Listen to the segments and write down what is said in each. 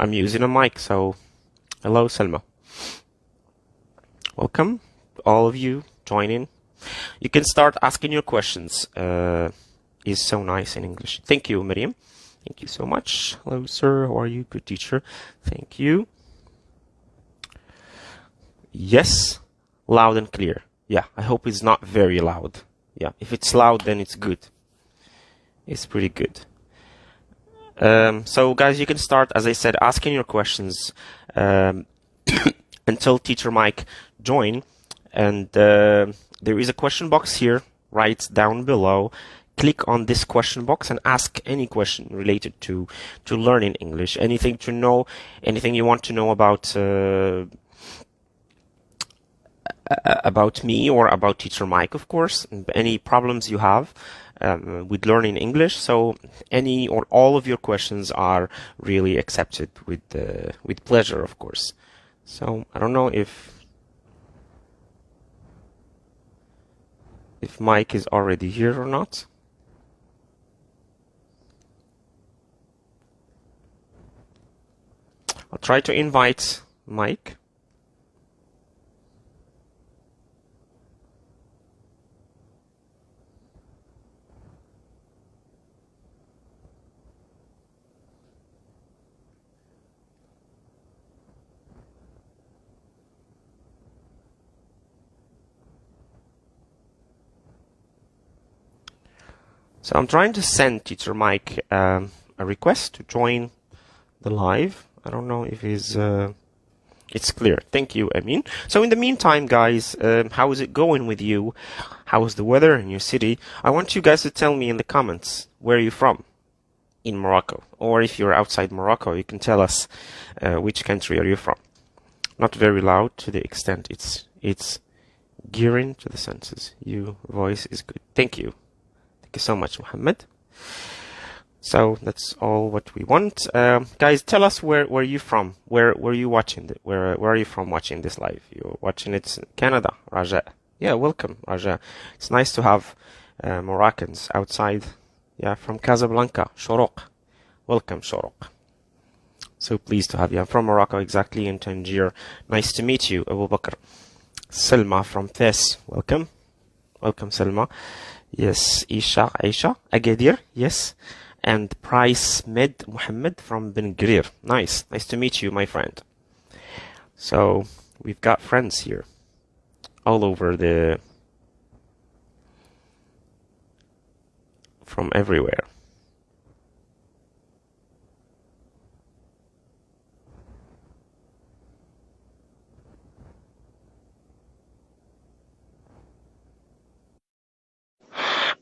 I'm using a mic, so hello, Selma. Welcome, all of you, join in. You can start asking your questions. Is so nice in English. Thank you, Miriam. Thank you so much. Hello, sir. How are you? Good teacher. Thank you. Yes, loud and clear. Yeah, I hope it's not very loud. Yeah, if it's loud, then it's good. It's pretty good. So, guys, you can start, as I said, asking your questions until Teacher Mike join. And there is a question box here, right down below. Click on this question box and ask any question related to learning English. Anything to know, anything you want to know about me or about Teacher Mike, of course. Any problems you have with learning English. So any or all of your questions are really accepted with pleasure, of course. So I don't know if Mike is already here or not. I'll try to invite Mike. So I'm trying to send Teacher Mike a request to join the live. I don't know if it's clear. Thank you, Amin. So in the meantime, guys, how is it going with you? How is the weather in your city? I want you guys to tell me in the comments where you're from in Morocco. Or if you're outside Morocco, you can tell us which country are you from. Not very loud to the extent it's gearing to the senses. Your voice is good. Thank you. Thank you so much, Mohammed. So that's all what we want. Guys, tell us where you from. Where you watching? Where are you from watching this live? You're watching it in Canada, Raja. Yeah, welcome, Raja. It's nice to have Moroccans outside. Yeah, from Casablanca, Shoroq. Welcome, Shoroq. So pleased to have you. I'm from Morocco, exactly, in Tangier. Nice to meet you, Abu Bakr. Selma from Fes. Welcome. Welcome, Selma. Yes, Aisha, Agadir, yes. And Price Med Muhammad from Ben Grir. Nice to meet you, my friend. So we've got friends here all over from everywhere.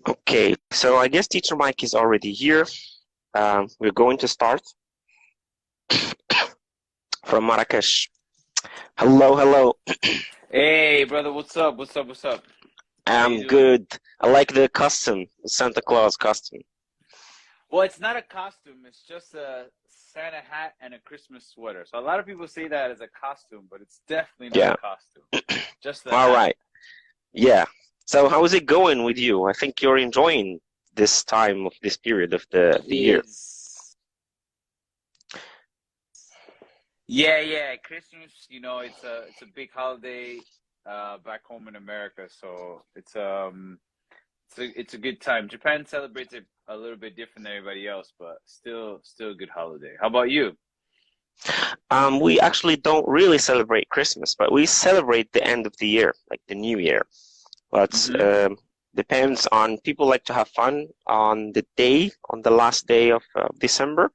Okay, so I guess Teacher Mike is already here. We're going to start from Marrakesh. Hello. Hey, brother, what's up? I'm good. I like the costume, the Santa Claus costume. Well, it's not a costume. It's just a Santa hat and a Christmas sweater. So a lot of people say that as a costume, but it's definitely not a costume. Just the All hat. right. Yeah. So how is it going with you? I think you're enjoying this time of this period of the year. Yeah. Christmas, it's a big holiday back home in America, so it's a good time. Japan celebrates it a little bit different than everybody else, but still a good holiday. How about you? We actually don't really celebrate Christmas, but we celebrate the end of the year, like the New Year. But depends on, people like to have fun on the last day of December.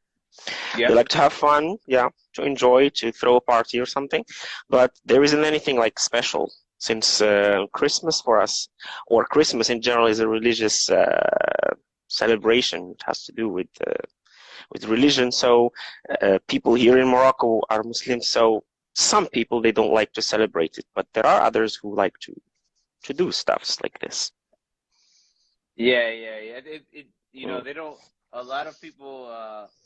Yeah. They like to have fun, to enjoy, to throw a party or something. But there isn't anything like special, since Christmas for us, or Christmas in general, is a religious celebration. It has to do with religion. So people here in Morocco are Muslims, so some people, they don't like to celebrate it, but there are others who like to do stuffs like this. Yeah. They don't. A lot of people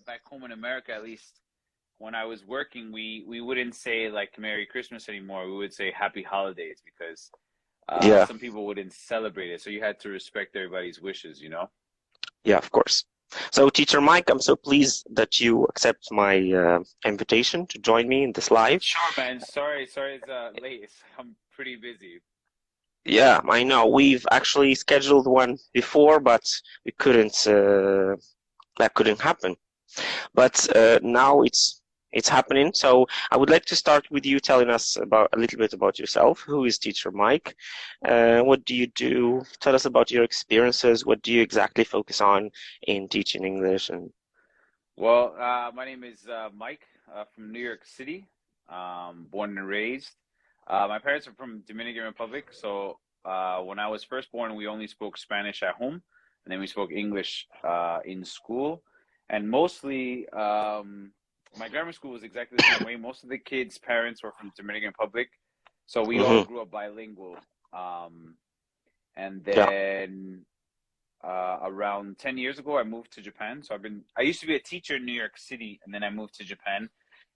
back home in America, at least when I was working, we wouldn't say like Merry Christmas anymore. We would say Happy Holidays, because some people wouldn't celebrate it. So you had to respect everybody's wishes, Yeah, of course. So, Teacher Mike, I'm so pleased that you accept my invitation to join me in this live. Sure, man. Sorry it's late. I'm pretty busy. Yeah, I know. We've actually scheduled one before, but we couldn't. That couldn't happen. But now it's happening. So I would like to start with you telling us about a little bit about yourself. Who is Teacher Mike? What do you do? Tell us about your experiences. What do you exactly focus on in teaching English? And Well, my name is Mike from New York City, born and raised. My parents are from Dominican Republic, so when I was first born, we only spoke Spanish at home, and then we spoke English in school. And mostly, my grammar school was exactly the same way. Most of the kids' parents were from Dominican Republic, so we all grew up bilingual. And yeah. then around 10 years ago, I moved to Japan. So I used to be a teacher in New York City, and then I moved to Japan.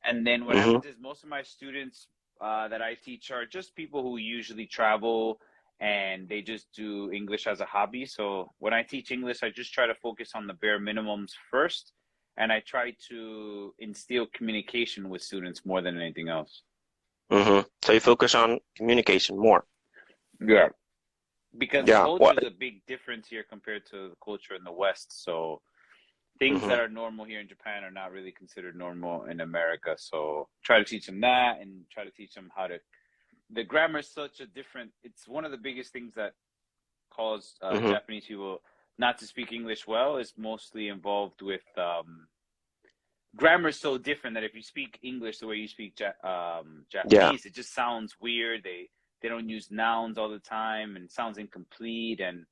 And then what happens is most of my students that I teach are just people who usually travel and they just do English as a hobby. So when I teach English, I just try to focus on the bare minimums first. And I try to instill communication with students more than anything else. So you focus on communication more. Yeah. Because Yeah. culture is a big difference here compared to the culture in the West. So things that are normal here in Japan are not really considered normal in America. So try to teach them that and try to teach them how to. The grammar is such a different. It's one of the biggest things that cause Japanese people not to speak English well. Is mostly involved with grammar is so different that if you speak English the way you speak Japanese, it just sounds weird. They don't use nouns all the time and it sounds incomplete, and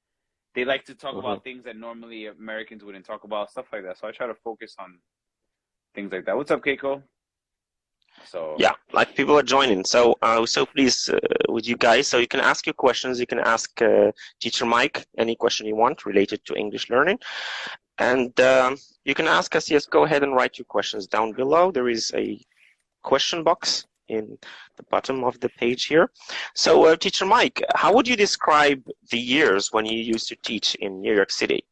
they like to talk about things that normally Americans wouldn't talk about, stuff like that. So I try to focus on things like that. What's up, Keiko? So yeah, like people are joining. So I was so pleased with you guys. So you can ask your questions. You can ask Teacher Mike any question you want related to English learning. And you can ask us, yes, go ahead and write your questions down below. There is a question box in the bottom of the page here. So Teacher Mike, how would you describe the years when you used to teach in New York City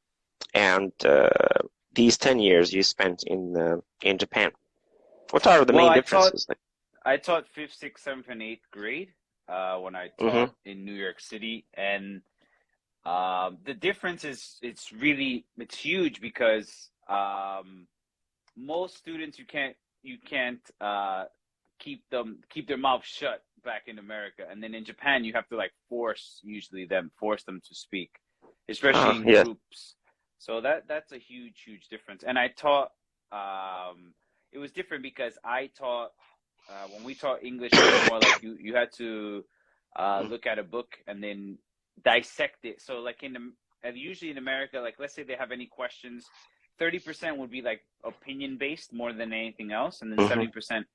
and these 10 years you spent in Japan? What are the main differences? I taught 5th, 6th, 7th, and 8th grade when I taught in New York City, and the difference is it's huge because most students you can't keep their mouth shut back in America, and then in Japan you have to like force them to speak, especially in groups. So that's a huge difference. And I taught it was different because I taught when we taught English, it was more like you had to look at a book and then dissect it. So like usually in America, like let's say they have any questions, 30% would be like opinion based more than anything else, and then 70%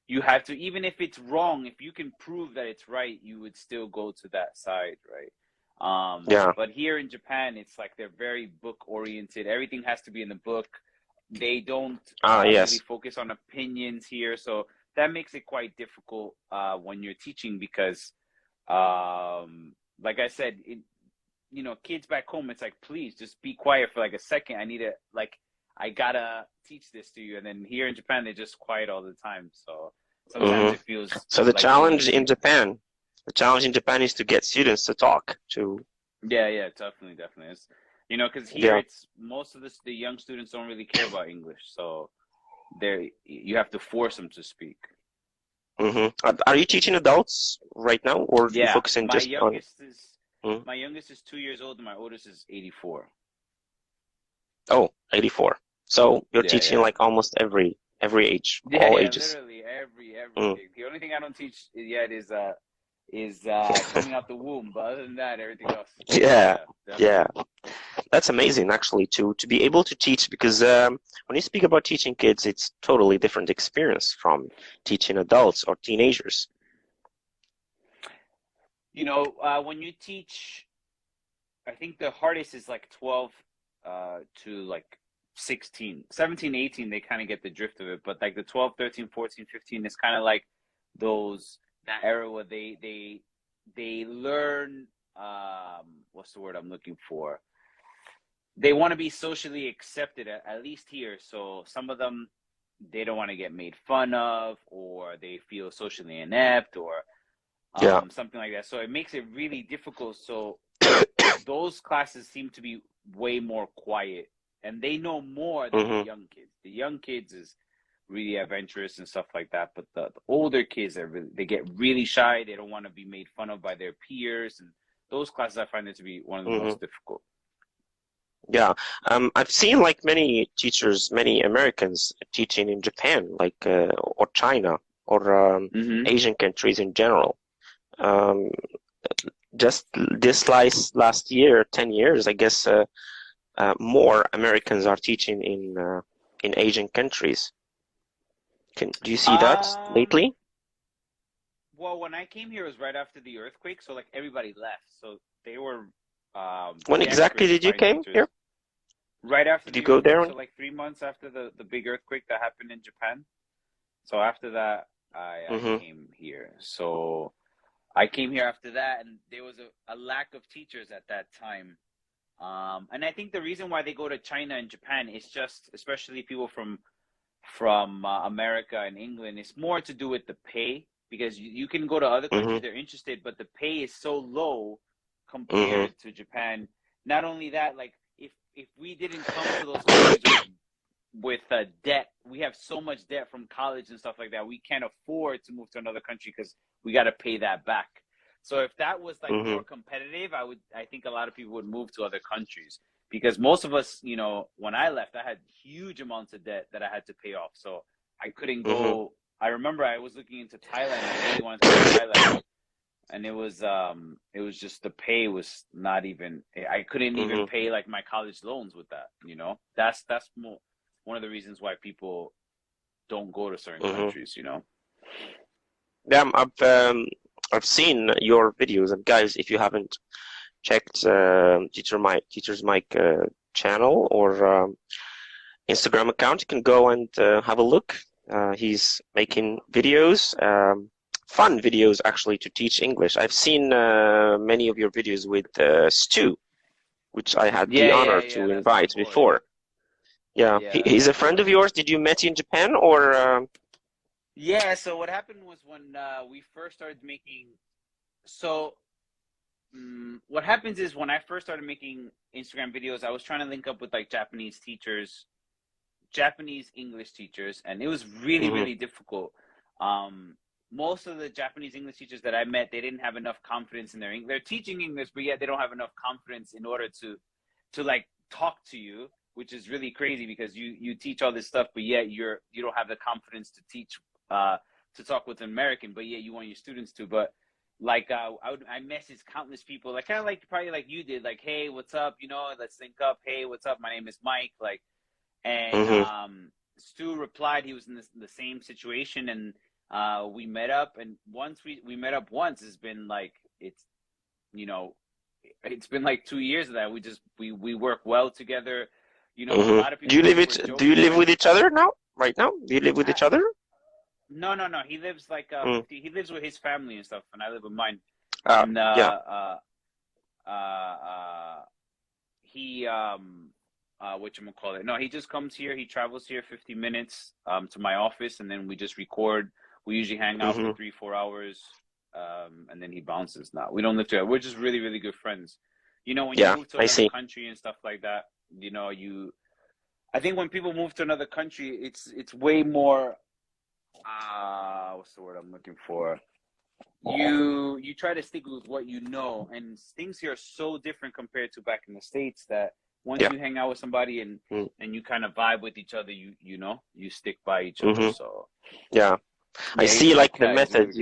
you have to, even if it's wrong, if you can prove that it's right, you would still go to that side, right? But here in Japan, it's like they're very book oriented. Everything has to be in the book. They don't really focus on opinions here, so that makes it quite difficult when you're teaching because, like I said, kids back home, it's like, please just be quiet for like a second. I gotta teach this to you. And then here in Japan, they're just quiet all the time. So sometimes it feels. So the challenge in Japan is to get students to talk to. Yeah, definitely. It's, because here it's most of the young students don't really care about English, so you have to force them to speak. Are you teaching adults right now, or are you focusing just on? My youngest is 2 years old, and my oldest is 84. Oh, 84. So you're teaching like almost every age, all ages. Literally everything. The only thing I don't teach yet is coming out the womb, but other than that, everything else. Yeah. That's amazing, actually, to be able to teach, because when you speak about teaching kids, it's totally different experience from teaching adults or teenagers. When you teach, I think the hardest is like 12 to like 16, 17, 18, they kind of get the drift of it. But like the 12, 13, 14, 15 is kind of like that era where they learn, what's the word I'm looking for? they want to be socially accepted, at least here. So some of them, they don't want to get made fun of, or they feel socially inept, or something like that. So it makes it really difficult. So those classes seem to be way more quiet, and they know more than the young kids. The young kids is really adventurous and stuff like that, but the older kids they get really shy. They don't want to be made fun of by their peers, and those classes I find it to be one of the most difficult. Yeah, I've seen like many teachers, many Americans teaching in Japan, like or China, or Asian countries in general. Just this last year, 10 years, I guess, more Americans are teaching in Asian countries. Do you see that lately? Well, when I came here, it was right after the earthquake, so like everybody left. So they were. When exactly did you came here? Right after. Did you go there? So like 3 months after the big earthquake that happened in Japan. So after that, I came here. So I came here after that, and there was a lack of teachers at that time. And I think the reason why they go to China and Japan is just, especially people from America and England, it's more to do with the pay, because you can go to other countries, they're interested, but the pay is so low compared to Japan. Not only that, like if we didn't come to those countries with debt, we have so much debt from college and stuff like that, we can't afford to move to another country because we got to pay that back. So if that was like more competitive, I think a lot of people would move to other countries, because most of us, you know, when I left, I had huge amounts of debt that I had to pay off. So I couldn't go. I remember I was looking into Thailand. I really wanted to go to Thailand, and it was just the pay was not even. I couldn't even pay like my college loans with that. You know, that's one of the reasons why people don't go to certain countries. You know. Yeah, I've seen your videos, and guys, if you haven't checked Teacher's Mike channel or Instagram account, you can go and have a look. He's making videos, fun videos actually, to teach English. I've seen many of your videos with Stu, which I had the honor to invite before. Yeah, he's a friend of yours. Did you meet in Japan, or? Yeah, so what happened was when we first started making, what happens is when I first started making Instagram videos, I was trying to link up with like Japanese English teachers, and it was really, really difficult. Most of the Japanese English teachers that I met, they didn't have enough confidence in their English. They're teaching English, but yet they don't have enough confidence in order to like talk to you, which is really crazy, because you teach all this stuff, but yet you don't have the confidence to teach to talk with an American, but yet you want your students to. But like I messaged countless people, like kind of like probably like you did, like, hey, what's up? You know, let's link up. Hey, what's up? My name is Mike. Like, and Stu replied he was in the same situation, and we met up. And once we met up once, it's been like it's been like 2 years of that. We work well together. You know, a lot of people. Do you live with each other now? Right now, do you live with each other? No. He lives like he lives with his family and stuff, and I live with mine. He whatchamacallit? No, he just comes here. He travels here 50 minutes to my office, and then we just record. We usually hang out for 3-4 hours, and then he bounces. Now we don't live together. We're just really, really good friends. You know, when you move to another country and stuff like that, you know, I think when people move to another country, it's way more. What's the word I'm looking for? You try to stick with what you know, and things here are so different compared to back in the States that once you hang out with somebody and you kind of vibe with each other, you know, you stick by each other. So I see like the method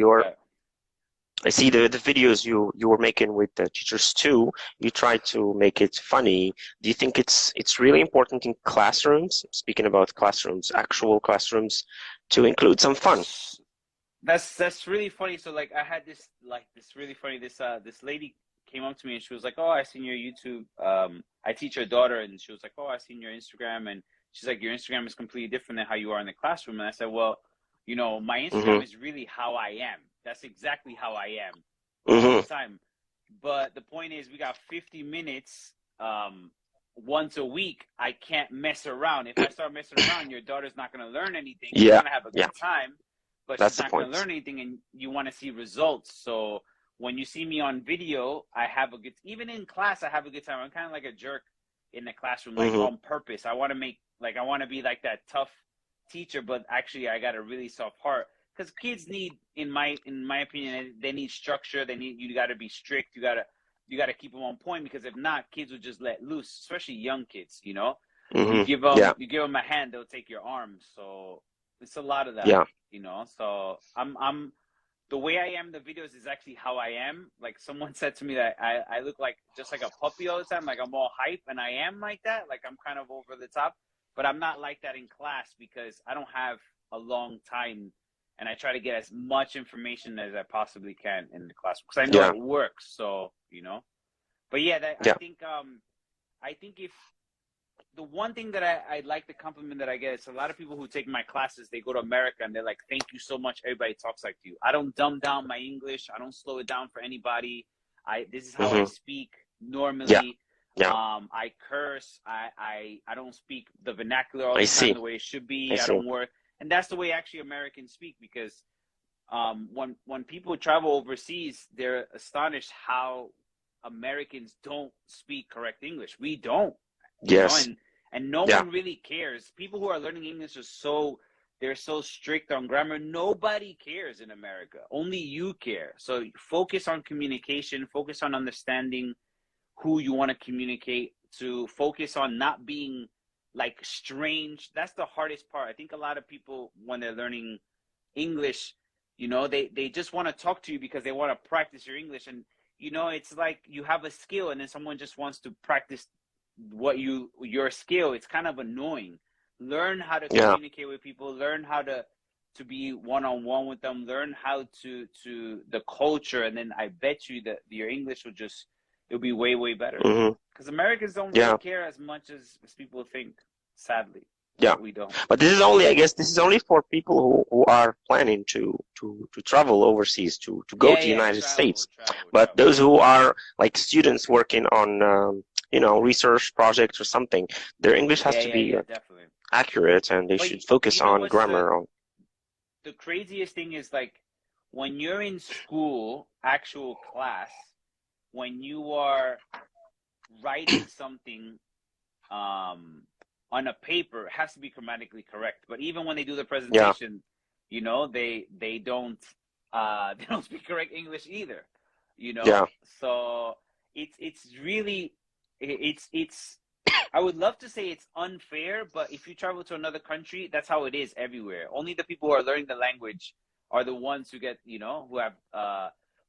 I see the videos you were making with the teachers too. You try to make it funny. Do you think it's really important in classrooms, speaking about classrooms, actual classrooms, to include some fun? That's really funny. So like I had this really funny, this lady came up to me and she was like, oh, I seen your YouTube. I teach her daughter, and she was like, oh, I seen your Instagram, and she's like, your Instagram is completely different than how you are in the classroom. And I said, well, you know, my Instagram is really how I am. That's exactly how I am all the time. But the point is, we got 50 minutes once a week, I can't mess around. If I start messing around, your daughter's not going to learn anything. Yeah. She's going to have a good time, but That's she's not going to learn anything, and you want to see results. So when you see me on video, I have a good, even in class, I have a good time. I'm kind of like a jerk in the classroom, like on purpose. I want to make, like, I want to be like that tough teacher, but actually I got a really soft heart, because kids need, in my opinion, they need structure. They need, you got to be strict. You got to keep them on point, because if not, kids will just let loose, especially young kids, you know. You give them a hand, they'll take your arm. So it's a lot of that, you know. So I'm the way I am in the videos is actually how I am. Like, someone said to me that I look like just like a puppy all the time, like I'm all hype, and I am like that. Like, I'm kind of over the top, but I'm not like that in class, because I don't have a long time, and I try to get as much information as I possibly can in the classroom, because I know it works. So, you know, but I think if the one thing that I like, the compliment that I get, is a lot of people who take my classes, they go to America and they're like, thank you so much. Everybody talks like you. I don't dumb down my English. I don't slow it down for anybody. This is how I speak normally. I curse. I don't speak the vernacular all the time the way it should be. I don't work. And that's the way actually Americans speak, because when people travel overseas, they're astonished how Americans don't speak correct English. We don't. Yes. You know, and no one really cares. People who are learning English are they're so strict on grammar. Nobody cares in America. Only you care. So focus on communication, focus on understanding who you want to communicate to, focus on not being like strange. That's the hardest part. I think a lot of people, when they're learning English, you know, they just want to talk to you because they want to practice your English. And, you know, it's like you have a skill and then someone just wants to practice your skill. It's kind of annoying. Learn how to communicate with people, learn how to be one-on-one with them, learn how to the culture, and then I bet you that your English it'll be way, way better. Because Americans don't really care as much as people think, sadly. We don't. But this is only, I guess, this is only for people who are planning to travel overseas, to go to the United States. But those who are like students working on you know, research projects or something, their English has to be accurate, and they should focus on grammar. The craziest thing is, like, when you're in school, actual class, when you are writing something on a paper, it has to be grammatically correct. But even when they do the presentation, you know, they don't speak correct English either. You know, so it's really. I would love to say it's unfair, but if you travel to another country, that's how it is everywhere. Only the people who are learning the language are the ones who get, you know,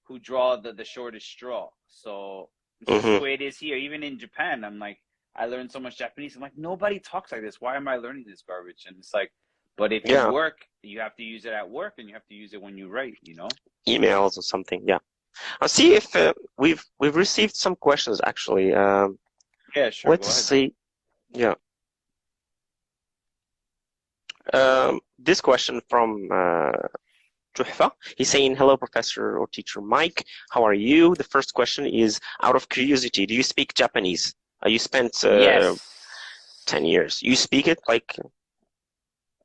who draw the shortest straw. So it's just the way it is here. Even in Japan, I'm like, I learned so much Japanese. I'm like, nobody talks like this. Why am I learning this garbage? And it's like, but if you work, you have to use it at work, and you have to use it when you write, you know? Emails or something, I'll see if we've received some questions, actually. Sure. Let's see. This question from Tuhfa. He's saying, hello, Professor or Teacher Mike. How are you? The first question is, out of curiosity, do you speak Japanese? You spent 10 years. You speak it, like,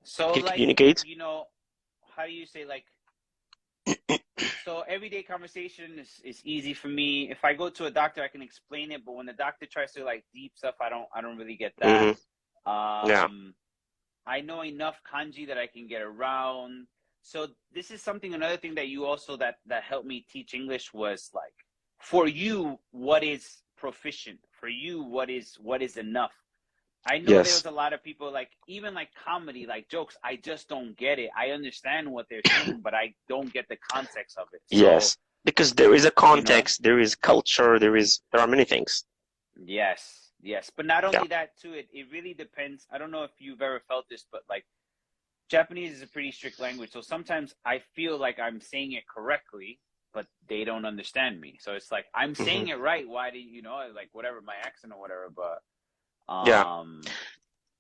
so, you like, communicate? You know, how do you say, like, so everyday conversation is easy for me. If I go to a doctor, I can explain it, but when the doctor tries to, like, deep stuff, I don't really get that. I know enough kanji that I can get around. So this is another thing that you also that helped me teach English was, like, for you, what is proficient? For you, what is enough? I know there's a lot of people, like, even like comedy, like jokes, I just don't get it. I understand what they're saying, but I don't get the context of it. So, because there is a context, there is culture, there are many things. Yes. But not only that too, it really depends. I don't know if you've ever felt this, but like Japanese is a pretty strict language. So sometimes I feel like I'm saying it correctly, but they don't understand me. So it's like, I'm saying it right. Why do you know, like, whatever, my accent or whatever, but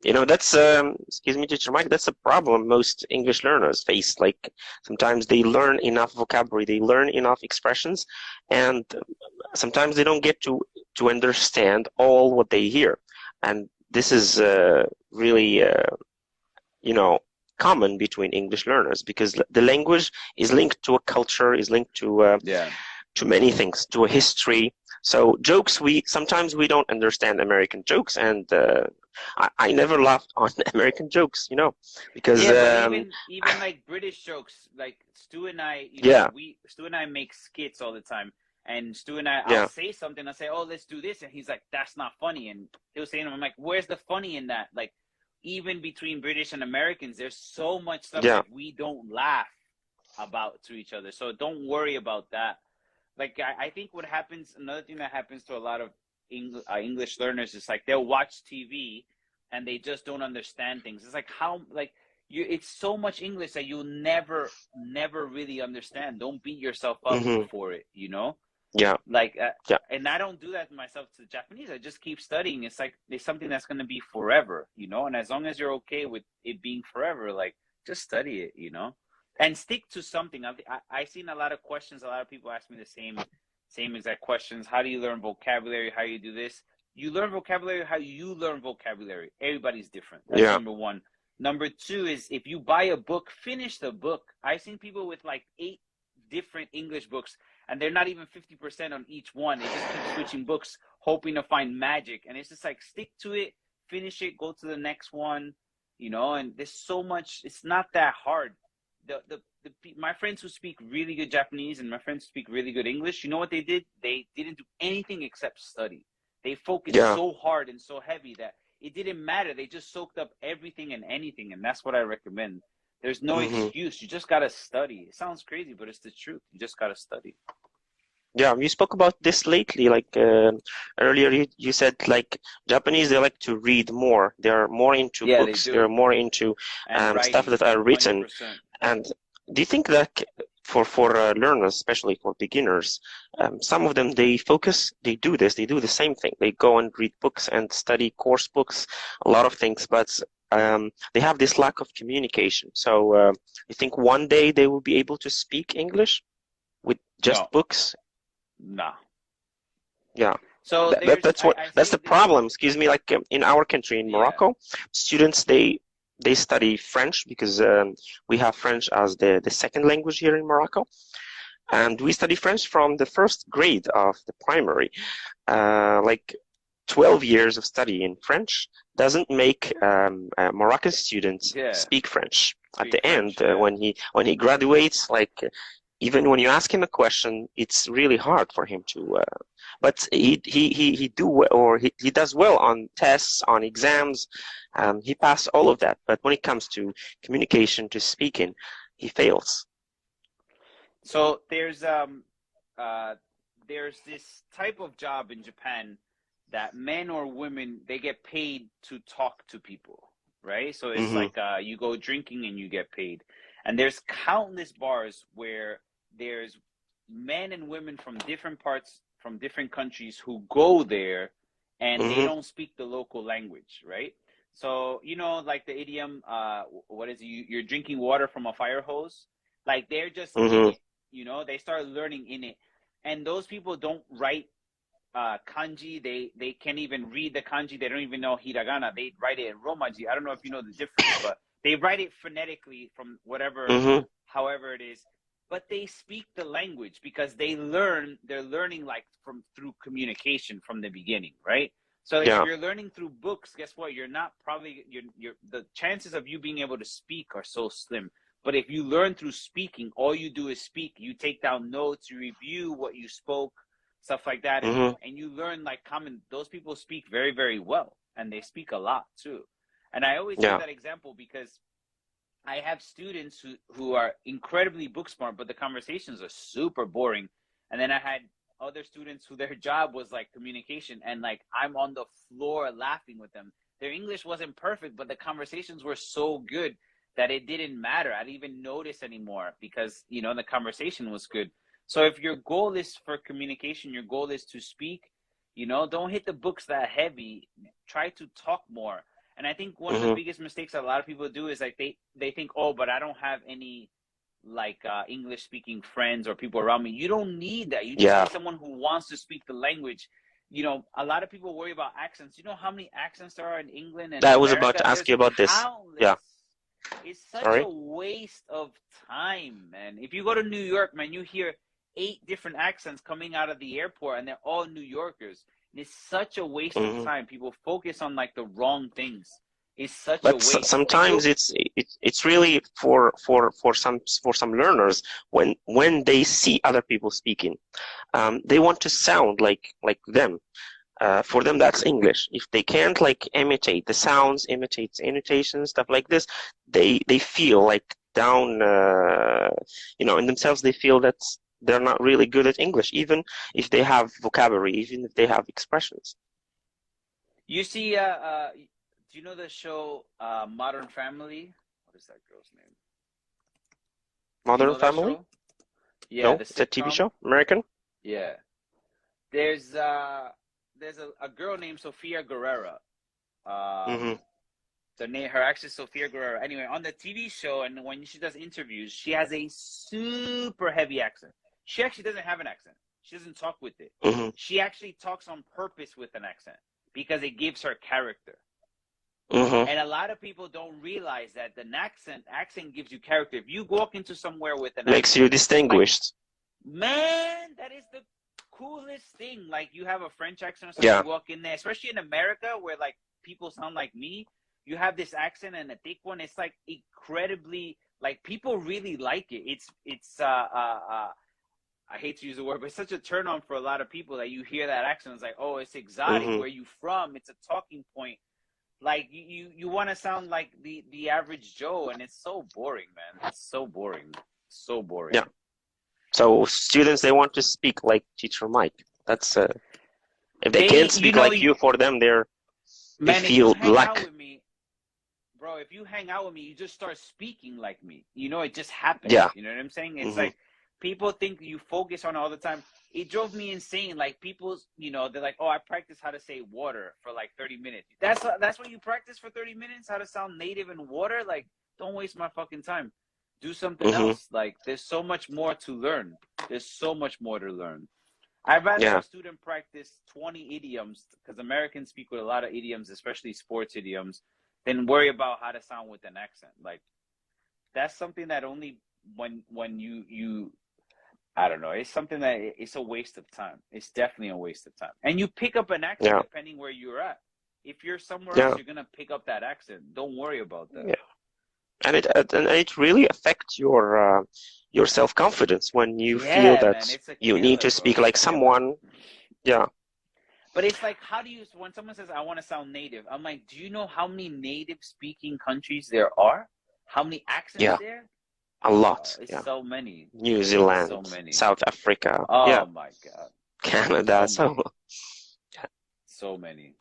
you know, that's excuse me, Teacher Mike, that's a problem most English learners face. Like, sometimes they learn enough vocabulary, they learn enough expressions, and sometimes they don't get to understand all what they hear. And this is really, you know, common between English learners, because the language is linked to a culture, is linked to to many things, to a history. So jokes, sometimes we don't understand American jokes, and I never laughed on American jokes, you know, because but even like British jokes, like Stu and I, you know, Stu and I make skits all the time, and Stu and I'll say something, I'll say, oh, let's do this, and he's like, that's not funny, and he'll say, I'm like, where's the funny in that? Like, even between British and Americans, there's so much stuff that we don't laugh about to each other, so don't worry about that. Like, I think what happens, another thing that happens to a lot of English learners is like they'll watch TV and they just don't understand things. It's like it's so much English that you'll never really understand. Don't beat yourself up for it, you know? Yeah. Like, and I don't do that to myself to Japanese. I just keep studying. It's like there's something that's going to be forever, you know? And as long as you're okay with it being forever, like, just study it, you know? And stick to something. I've seen a lot of questions. A lot of people ask me the same exact questions. How do you learn vocabulary? How do you do this? You learn vocabulary how you learn vocabulary. Everybody's different. That's number one. Number two is, if you buy a book, finish the book. I've seen people with like 8 different English books, and they're not even 50% on each one. They just keep switching books, hoping to find magic. And it's just like, stick to it, finish it, go to the next one, you know? And there's so much, it's not that hard. My friends who speak really good Japanese and my friends who speak really good English, you know what they did? They didn't do anything except study. They focused so hard and so heavy that it didn't matter. They just soaked up everything and anything, and that's what I recommend. There's no excuse. You just got to study. It sounds crazy, but it's the truth. You just got to study. Yeah, you spoke about this lately, like earlier you said, like, Japanese, they like to read more. They're more into books. They're more into stuff that are written. 100%. And do you think that for learners, especially for beginners, some of them, they do the same thing. They go and read books and study course books, a lot of things, but they have this lack of communication. So you think one day they will be able to speak English with just books? No. Yeah. So that's the problem. Excuse me. Like in our country, in Morocco, students, they study French because we have French as the second language here in Morocco, and we study French from the first grade of the primary. Like 12 years of study in French doesn't make Moroccan students speak French. At the end, when he graduates, like. Even when you ask him a question, it's really hard for him to. But he does well on tests, on exams. He passed all of that. But when it comes to communication, to speaking, he fails. So there's this type of job in Japan that men or women, they get paid to talk to people, right? So it's like you go drinking and you get paid, and there's countless bars where there's men and women from different parts, from different countries who go there and they don't speak the local language, right? So, you know, like the idiom, what is it? You're drinking water from a fire hose. Like they're just in it, you know, they start learning in it. And those people don't write kanji. They can't even read the kanji. They don't even know hiragana. They write it in romaji. I don't know if you know the difference, but they write it phonetically from whatever, however it is. But they speak the language because they're learning like through communication from the beginning, right? So if you're learning through books, guess what? You're not probably, the chances of you being able to speak are so slim. But if you learn through speaking, all you do is speak. You take down notes, you review what you spoke, stuff like that. And you learn like those people speak very, very well. And they speak a lot too. And I always give that example because I have students who are incredibly book smart, but the conversations are super boring. And then I had other students who their job was like communication, and like I'm on the floor laughing with them. Their English wasn't perfect, but the conversations were so good that it didn't matter. I didn't even notice anymore because, you know, the conversation was good. So if your goal is for communication, your goal is to speak, you know, don't hit the books that heavy. Try to talk more. And I think one of the biggest mistakes that a lot of people do is like they think, oh, but I don't have any like English speaking friends or people around me. You don't need that. You just need someone who wants to speak the language. you know, a lot of people worry about accents. You know how many accents there are in England and I was America? about to ask There's you about this. countless. Yeah. It's such Sorry? a waste of time, man. If you go to New York, man, you hear 8 different accents coming out of the airport, and they're all New Yorkers. And it's such a waste of time. People focus on like the wrong things. It's such a But waste. sometimes it's really for some learners when they see other people speaking, they want to sound like them. For them, that's English. If they can't like imitate the sounds, imitate annotations, stuff like this, they feel like down, you know, in themselves. They feel that they're not really good at English, even if they have vocabulary, even if they have expressions. You see, do you know the show Modern Family? What is that girl's name? Modern Family? Yeah, no, it's a TV show, American. Yeah, there's a girl named Sofia Guerrera. Her actually Sofia Guerrera. Anyway, on the TV show, and when she does interviews, she has a super heavy accent. She actually doesn't have an accent. She doesn't talk with it. She actually talks on purpose with an accent because it gives her character. And a lot of people don't realize that the accent gives you character. If you walk into somewhere with an makes accent, you distinguished. like, man, that is the coolest thing. Like, you have a French accent or something, you walk in there, especially in America where like people sound like me. You have this accent and a thick one. It's like incredibly, like, people really like it. It's I hate to use the word, but it's such a turn on for a lot of people that you hear that accent. It's like, oh, it's exotic. Where you from? It's a talking point. Like, you want to sound like the average Joe, and it's so boring, man. It's so boring. So boring. Yeah. So students, they want to speak like Teacher Mike. That's if they can't speak like you, for them, they feel lack. Bro, if you hang out with me, you just start speaking like me. You know, it just happens. Yeah. You know what I'm saying? It's like, people think you focus on all the time. It drove me insane. Like, people, you know, they're like, oh, I practice how to say water for like 30 minutes. That's what you practice for 30 minutes? How to sound native in water? Like, don't waste my fucking time. Do something else. Like, there's so much more to learn. There's so much more to learn. I'd rather a student practice 20 idioms, because Americans speak with a lot of idioms, especially sports idioms, than worry about how to sound with an accent. Like, that's something that only when you I don't know, it's something that it's a waste of time. It's definitely a waste of time. And you pick up an accent depending where you're at. If you're somewhere else, you're gonna pick up that accent. Don't worry about that. Yeah. And it really affects your self-confidence when you feel that you need to speak like someone. Yeah. But it's like, when someone says, I want to sound native, I'm like, do you know how many native speaking countries there are? How many accents there? A lot. It's so many. New Zealand, so many. South Africa. Oh my God. Canada. So many.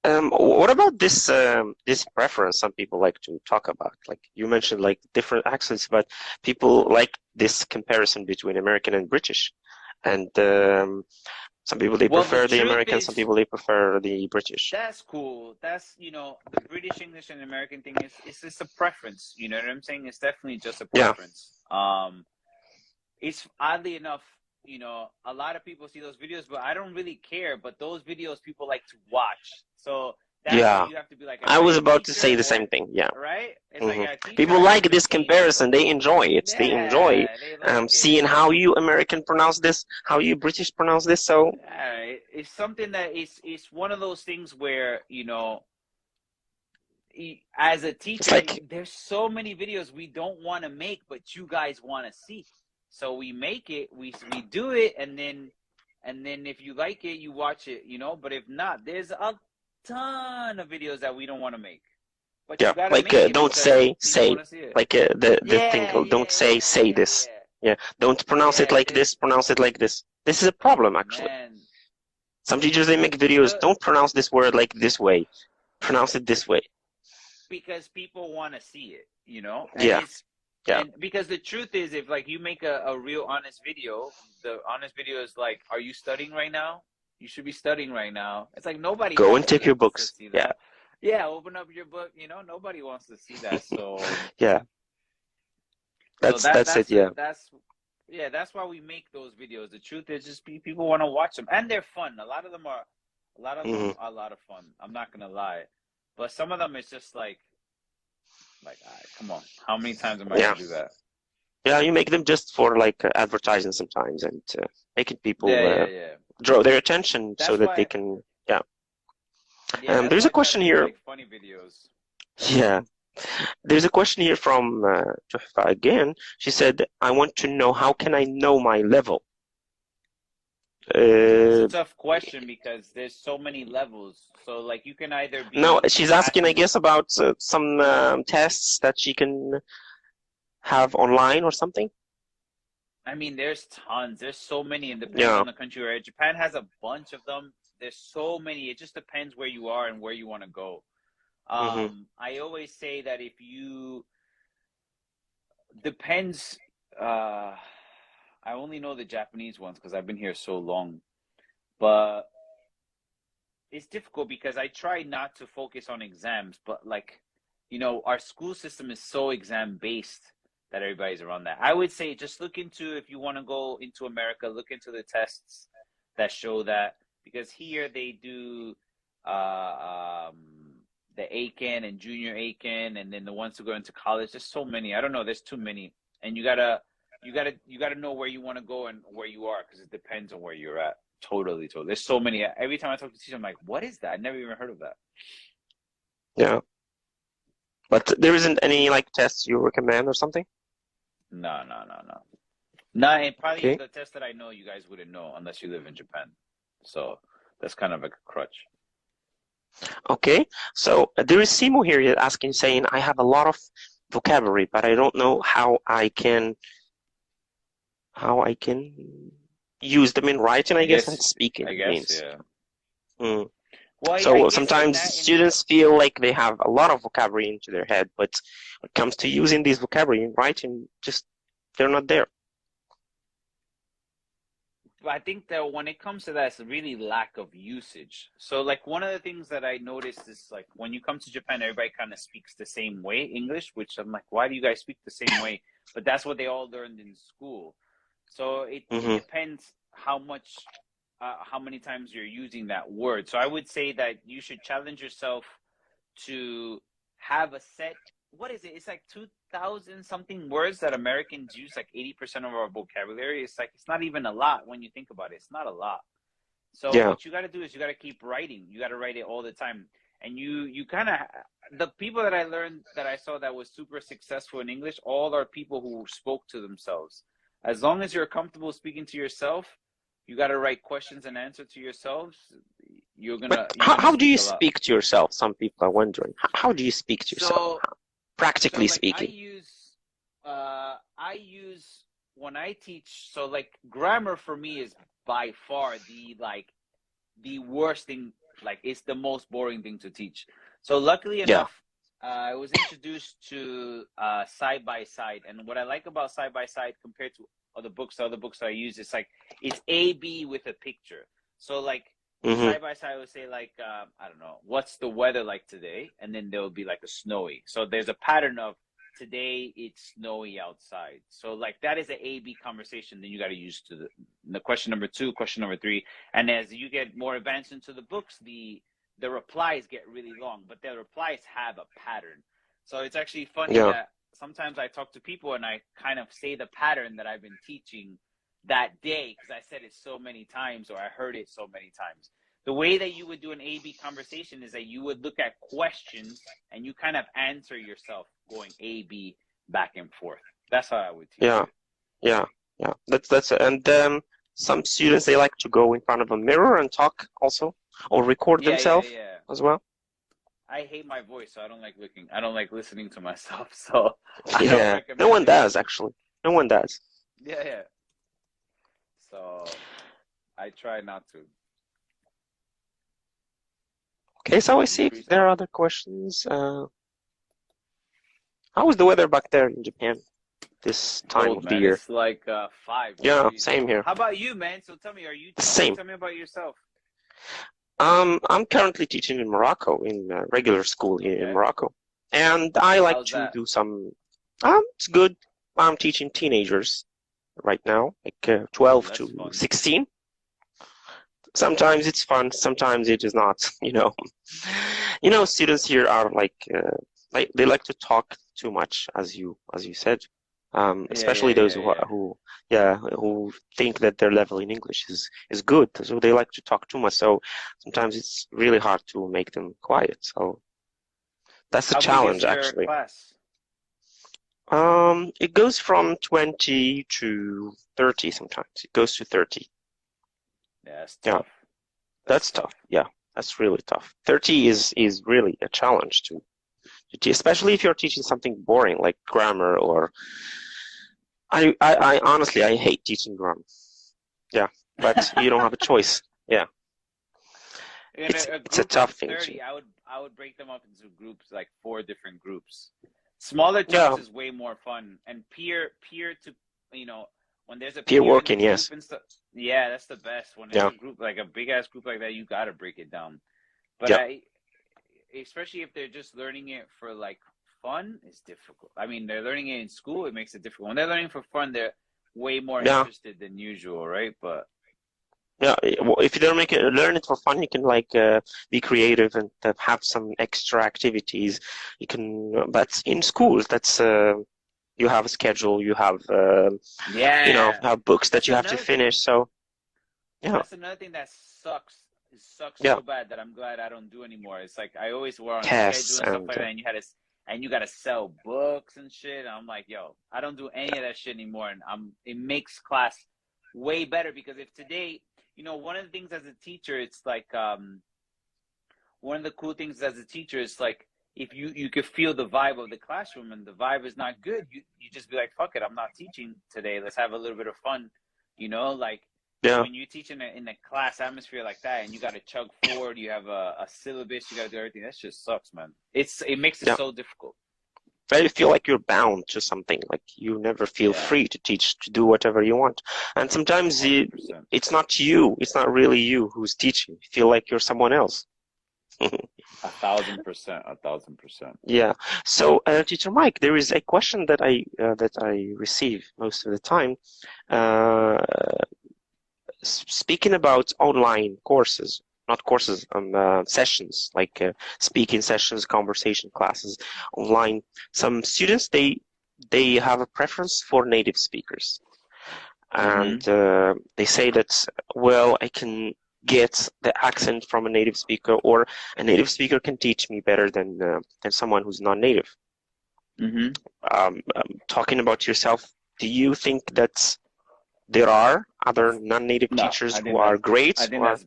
What about this preference some people like to talk about? Like, you mentioned like different accents, but people like this comparison between American and British. And some people, they prefer the American, some people, they prefer the British. That's cool. That's, you know, the British English and American thing it's just a preference. You know what I'm saying? It's definitely just a preference. It's oddly enough, you know, a lot of people see those videos, but I don't really care. But those videos people like to watch. So that's why you have to be like, I was about to say the same thing. Yeah. Right? It's like people like this comparison. They enjoy it. They enjoy seeing how you American pronounce this, how you British pronounce this. So it's something that it's one of those things where, you know, as a teacher, like, there's so many videos we don't want to make, but you guys want to see. So we make it, we do it, and then if you like it, you watch it, you know. But if not, there's a ton of videos that we don't want to make. But you gotta make it, don't say like the thing. Don't say this. Yeah, don't pronounce it like this. Pronounce it like this. This is a problem, actually. Man. Some teachers, they make videos. Don't pronounce this word like this way. Pronounce it this way. Because people want to see it, you know. And and because the truth is, if like you make a real honest video, the honest video is like, are you studying right now? You should be studying right now. It's like nobody go and take your books. Yeah, open up your book. You know, nobody wants to see that. So that's it. Yeah, Yeah, that's why we make those videos. The truth is, just people want to watch them, and they're fun. A lot of them are a lot of fun. I'm not gonna lie, but some of them is just like, all right, come on, how many times am I Yeah. gonna do that? Yeah, you make them just for like advertising sometimes and making people Yeah. draw their attention so That's that they why. can. Yeah, that's There's why a I try to question make here. like funny videos. Yeah, there's a question here from Tuhfa again. She said, "I want to know how can I know my level?" It's a Uh, tough question because there's so many levels. So like you can either no, be she's asking, I passing. guess, about some tests that she can have online or something. I mean, there's tons. There's so many, and depending Yeah. on the country where Japan has a bunch of them. There's so many. It just depends where you are and where you want to go. I always say that if you depends. I only know the Japanese ones because I've been here so long, but it's difficult because I try not to focus on exams, but like, our school system is so exam based that everybody's around that. I would say just look into, if you want to go into America, look into the tests that show that, because here they do the ACAN and junior ACAN, and then the ones who go into college. There's so many. I don't know. There's too many, and you gotta know where you want to go and where you are, because it depends on where you're at. Totally. There's so many. Every time I talk to teachers, I'm like, what is that? I never even heard of that. Yeah. But there isn't any like tests you recommend or something? No. No, and probably Okay. the test that I know you guys wouldn't know unless you live in Japan. So that's kind of like a crutch. Okay. So there is Simo here asking, saying, I have a lot of vocabulary, but I don't know how I can use them in writing, I guess, and speaking means. Yeah. Mm. Well, I So guess in sometimes that, students feel like they have a lot of vocabulary into their head, but when it comes to using these vocabulary in writing, just they're not there. I think that when it comes to that, it's really lack of usage. So like one of the things that I noticed is like when you come to Japan, everybody kind of speaks the same way, English, which I'm like, why do you guys speak the same way? But that's what they all learned in school. So it depends how many times you're using that word. So I would say that you should challenge yourself to have a set. What is it? It's like 2,000 something words that Americans use, like 80% of our vocabulary. It's like, it's not even a lot when you think about it. It's not a lot. So what you got to do is you got to keep writing. You got to write it all the time. And you kind of, the people that I saw that was super successful in English, all are people who spoke to themselves. As long as you're comfortable speaking to yourself, you got to write questions and answer to yourselves. How do you speak to yourself? Some people are wondering. How do you speak to yourself? Practically speaking. I use when I teach. So like grammar for me is by far the worst thing. Like it's the most boring thing to teach. So luckily enough, I was introduced to side by side, and what I like about side by side compared to other books I use, it's like it's A/B with a picture. So like side by side, I would say like I don't know, what's the weather like today, and then there will be like a snowy. So there's a pattern of today it's snowy outside. So like that is an A/B conversation. Then you got to use to the question number 2, question number 3, and as you get more advanced into the books, the replies get really long, but the replies have a pattern. So it's actually funny that sometimes I talk to people and I kind of say the pattern that I've been teaching that day because I said it so many times or I heard it so many times. The way that you would do an A/B conversation is that you would look at questions and you kind of answer yourself going A/B back and forth. That's how I would teach it. Yeah. That's and some students, they like to go in front of a mirror and talk also, or record themselves as well. I hate my voice, so I don't like listening to myself. So no one does actually. No one does. Yeah. So I try not to. Okay, so I see if there are other questions. How is the weather back there in Japan this time of the year? It's like 5. Yeah, same here. How about you, man? So tell me, are you same? Tell me about yourself. I'm currently teaching in Morocco in regular school in Morocco, and I like to do some. It's good. I'm teaching teenagers, right now, like 12 That's to fun. 16. Sometimes it's fun, sometimes it is not, you know. You know, students here are like they like to talk too much, as you said. Especially those who think that their level in English is good, so they like to talk too much. So sometimes it's really hard to make them quiet. So that's the How big is challenge, your actually. class? It goes from 20 to 30 sometimes. It goes to 30. Yeah, that's Yeah, tough. that's tough. Yeah, that's really tough. 30 is really a challenge to teach, especially if you're teaching something boring like grammar or I honestly I hate teaching grammar. Yeah, but you don't have a choice. Yeah, In it's a a group of tough thing 30, to. I would break them up into groups, like 4 different groups. Smaller Yeah, teams is way more fun, and peer to, you know, when there's a peer peer in the working, group yes. and stuff. Yeah, that's the best. When there's Yeah, a group, like a big ass group like that, you gotta break it down. But yeah, especially if they're just learning it for like fun, it's difficult. I mean, they're learning it in school, it makes it difficult. When they're learning for fun, they're way more yeah. interested than usual, right? But Yeah, well, if you don't learn it for fun, you can be creative and have some extra activities. You can, but in schools, that's you have a schedule, you have yeah, have books that that's you have to another thing. finish. So yeah, That's another thing that sucks. It sucks yeah, so bad that I'm glad I don't do anymore. It's like I always were on schedule tests and stuff and like that, and you gotta sell books and shit. And I'm like, yo, I don't do any of that shit anymore, and it makes class way better because if today, you know, one of the things as a teacher, it's like one of the cool things as a teacher is like if you could feel the vibe of the classroom and the vibe is not good, you just be like, fuck it, I'm not teaching today. Let's have a little bit of fun, you know, like yeah, when you teach in a class atmosphere like that and you got to chug forward, you have a syllabus, you got to do everything. That just sucks, man. It makes it yeah. so difficult. I feel like you're bound to something. Like you never feel Yeah, free to teach, to do whatever you want. And sometimes 100%. it's not you. It's not really you who's teaching. You feel like you're someone else. 1,000%, 1,000%. Yeah. So, Teacher Mike, there is a question that I receive most of the time. Uh, Speaking about online courses, not courses, sessions like speaking sessions, conversation classes online. Some students they have a preference for native speakers, Mm-hmm. and they say that well, I can get the accent from a native speaker, or a native speaker can teach me better than someone who's non-native. Mm-hmm. Talking about yourself, do you think that there are other non-native No, teachers who are great? I think Or that's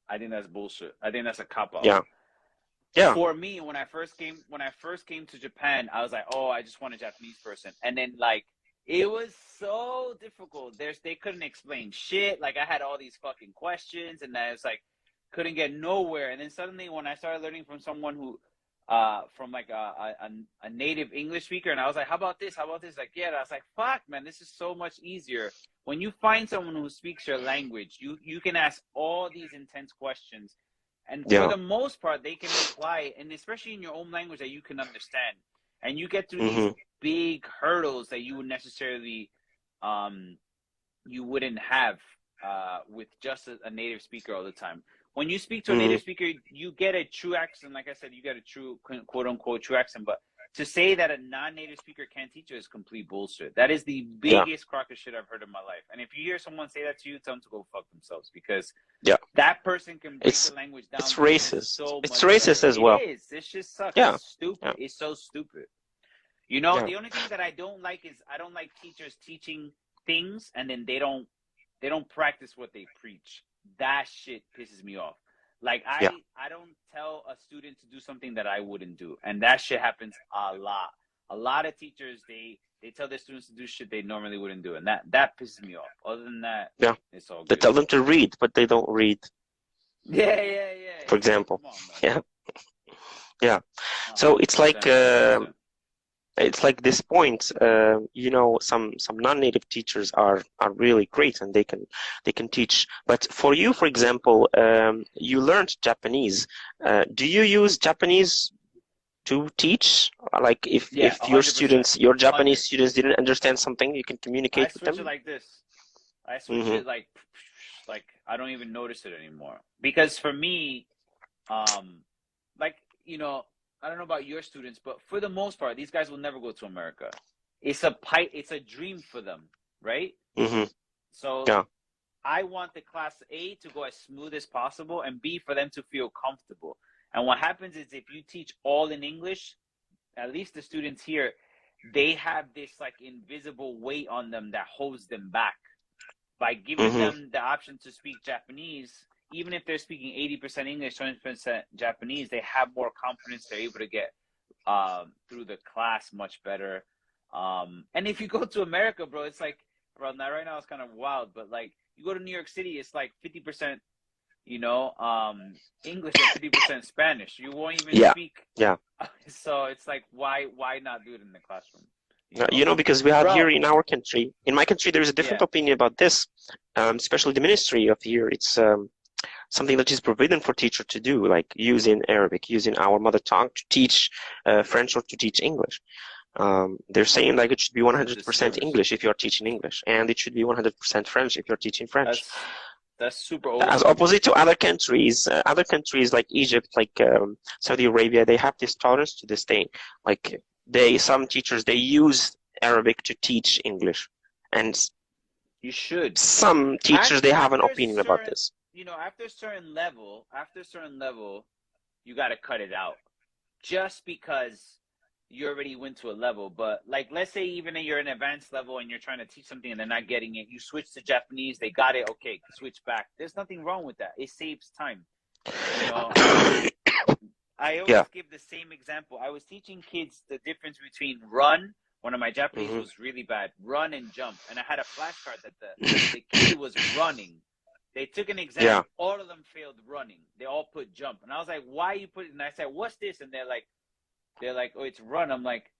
I think that's bullshit. I think that's a cop out. yeah, yeah, For me, when I first came to Japan, I was like, oh, I just want a Japanese person, and then like it was so difficult. They couldn't explain shit. Like I had all these fucking questions, and I was like couldn't get nowhere. And then suddenly, when I started learning from someone who, from like a native English speaker, and I was like, how about this? How about this? Like yeah, and I was like, fuck, man, this is so much easier. When you find someone who speaks your language, you can ask all these intense questions and for yeah. the most part, they can reply, and especially in your own language that you can understand. And you get through these Hmm. big hurdles that you would necessarily, you wouldn't have with just a native speaker all the time. When you speak to a Hmm. native speaker, you get a true accent. Like I said, you get a true quote unquote true accent. But to say that a non-native speaker can't teach you is complete bullshit. That is the Yeah, biggest crock of shit I've heard in my life. And if you hear someone say that to you, tell them to go fuck themselves because yeah. that person can break the It's language it's down to you racist. so It's much racist better. as It well. is. This just sucks. Yeah, It's stupid. yeah, It's so stupid. You know, yeah, the only thing that I don't like is I don't like teachers teaching things and then they don't practice what they preach. That shit pisses me off. Like yeah, I don't tell a student to do something that I wouldn't do. And that shit happens a lot. A lot of teachers they tell their students to do shit they normally wouldn't do. And that pisses me off. Other than that, yeah. it's all They good. tell them to read, but they don't read, Yeah. for It's like, example. come on, man. Yeah, yeah. So 100%, 100%. it's like this point. Some non-native teachers are really great, and they can teach. But for you, for example, you learned Japanese. Do you use Japanese to teach? Like if Yeah, your 100%. students, your Japanese 100. students didn't understand something, you can I communicate with switch it them? like this. I switch Mm-hmm. it like I don't even notice it anymore. Because for me, like, you know, I don't know about your students, but for the most part, these guys will never go to America. It's a dream for them, right? Mm-hmm. So Yeah. I want the class A to go as smooth as possible, and B, for them to feel comfortable. And what happens is if you teach all in English, at least the students here, they have this like invisible weight on them that holds them back. By giving Mm-hmm. them the option to speak Japanese, even if they're speaking 80% English, 20% Japanese, they have more confidence. They're able to get through the class much better. And if you go to America, bro, it's like, bro, now right now it's kind of wild, but like you go to New York City, it's like 50%, you know, English and 50% Spanish. You won't even speak. Yeah. So it's like, why not do it in the classroom? You know, because we have Bro. here in our country, in my country, there is a different opinion about this, especially the ministry of here. It's something that is forbidden for teacher to do, like using Arabic, using our mother tongue to teach French or to teach English. They're saying like it should be 100% English if you're teaching English, and it should be 100% French if you're teaching French. That's super old. As opposite to other countries like Egypt, like Saudi Arabia, they have this tolerance to this thing. Like some teachers, they use Arabic to teach English, and you should. Some teachers, they have an opinion about this. You know, after a certain level, you got to cut it out, just because you already went to a level. But like, let's say even if you're an advanced level and you're trying to teach something and they're not getting it, you switch to Japanese, they got it, okay, switch back. There's nothing wrong with that. It saves time. You know, I always give the same example. I was teaching kids the difference between run. One of my Japanese was really bad. Run and jump. And I had a flashcard that the kid was running. They took an exam. Yeah. All of them failed running. They all put jump. And I was like, why you put it? And I said, what's this? And they're like, oh, it's run. I'm like,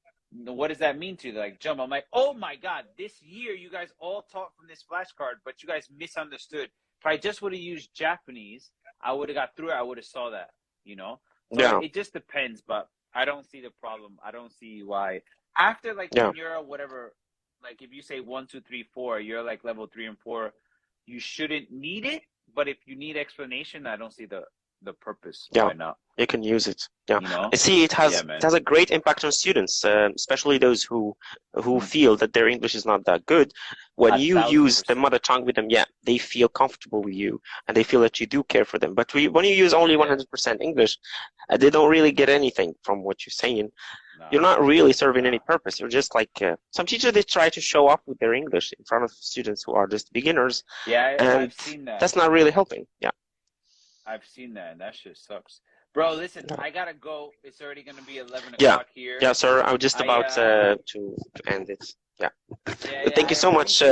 what does that mean to you? They're like, jump. I'm like, oh my God, this year you guys all taught from this flashcard, but you guys misunderstood. If I just would have used Japanese, I would have got through it. I would have saw that, you know? So it just depends, but I don't see the problem. I don't see why. After like when you're whatever, like if you say 1, 2, 3, 4, you're like level 3 and 4, you shouldn't need it. But if you need explanation, I don't see the purpose. Why not? You can use it. Yeah, you know? I see it has a great impact on students, especially those who feel that their English is not that good. When you use the mother tongue with them, they feel comfortable with you and they feel that you do care for them. But when you use only 100% English, they don't really get anything from what you're saying. No. You're not really serving any purpose. You're just like some teachers, they try to show off with their English in front of students who are just beginners. Yeah, I've seen that. That's not really helping. Yeah. I've seen that, and that shit sucks. Bro, listen, I gotta go. It's already gonna be 11 o'clock here. Yeah, sir. I was just about to end it. Yeah. Thank you so much.